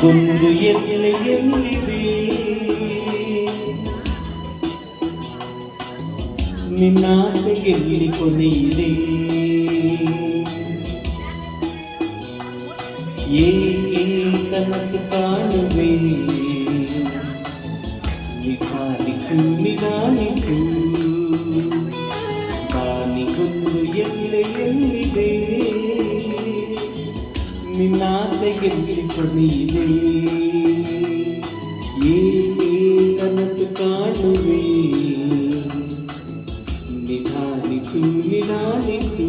ಒಂದು ಎಲ್ಲಿದೆ ನಿನ್ನಾಸೆಯಲ್ಲಿ ಕೊನೆಯಿದೆ ಏಕೆ ಕನಸು ಕಾಣುವೆ ನಿಧಾನಿಸು ನಿಧಾನಿಸು ಬಾನಿಗೊಂದು ಎಲ್ಲಿದೆ ನಿನ್ನಾಸೆಯಲ್ಲಿ ಕೊನೆಯಿದೆ ಏಕೆ ಕನಸು ಕಾಣುವೆ ನಿಧಾನಿಸು ನಿಧಾನಿಸು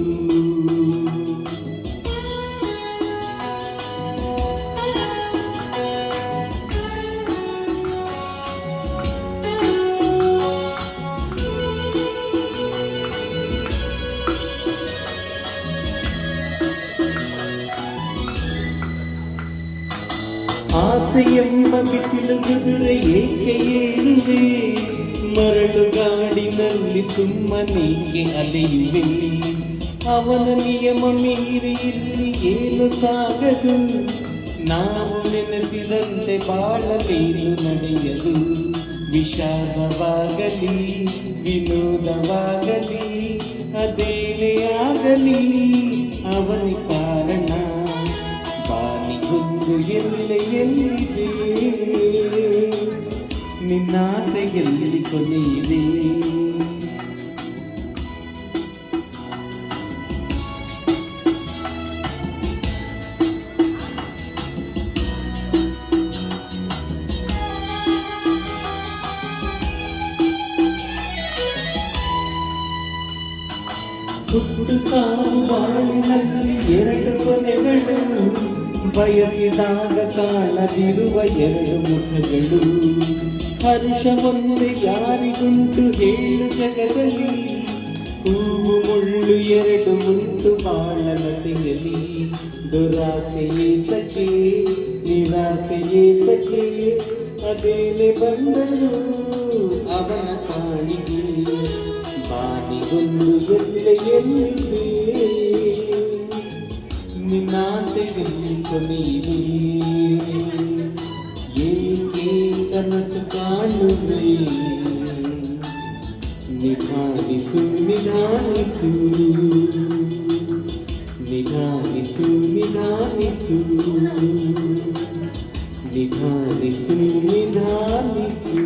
ಆಸೆಯೆಂಬ ಬಿಸಿಲು ಕುದುರೆ ಏಕೆ ಏರುವೆ ಮರಳುಗಾಡಿನಲ್ಲಿ ಸುಮ್ಮನೇಕೆ ಅಲೆಯುವೆ ಅವನ ನಿಯಮ ಮೀರಿ ಇಲ್ಲಿ ಏನು ಸಾಗದು ನಾವು ನೆನೆಸಿದಂತೆ ಬಾಳಲೇನು ನಡೆಯದು ವಿಷಾದವಾಗಲಿ ವಿನೋದವಾಗಲಿ ಅದೇನೇ ಆಗಲಿ ಅವನಿ ಕಾರಣ ಬಾನಿಗೊಂದು ಎಲ್ಲಿದೆ ನಿನ್ನಾಸೆಯಲ್ಲಿ ಕೊನೆಯಿದೆ ಹುಟ್ಟು ಸಾವು ಬಾಳಿನಲ್ಲಿ ಎರಡು ಕೊನೆಗಳು ಬಯಸಿದಾಗ ಕಾಣದಿರುವ ಎರಡು ಮುಖಗಳು ಹರ್ಷ ಒಂದೇ ಯಾರಿಗುಂಟು ಹೇಳು ಜಗದಲ್ಲಿ ಹೂವು ಮುಳ್ಳು ಎರಡು ಉಂಟು ಬಾಳನತೆಯಲಿ ದುರಾಸೆ ಏತಕ್ಕೆ ನಿರಾಸೆ ಏತಕ್ಕೆ ಅದೇನೆ ಬಂದರು ಅವನ ಕಾಣಿಗೆ ಬಾನಿಗೊಂದು ಎಲ್ಲಿದೆ ನಿನ್ನಾಸೆಯಲ್ಲಿ ಕೊನೆಯಿದೆ ಏಕೆ ಕನಸು ಕಾಣುವೆ ನಿಧಾನಿಸು ನಿಧಾನಿಸು ನಿಧಾನಿಸು ನಿಧಾನಿಸು ನಿಧಾನಿಸು ನಿಧಾನಿಸು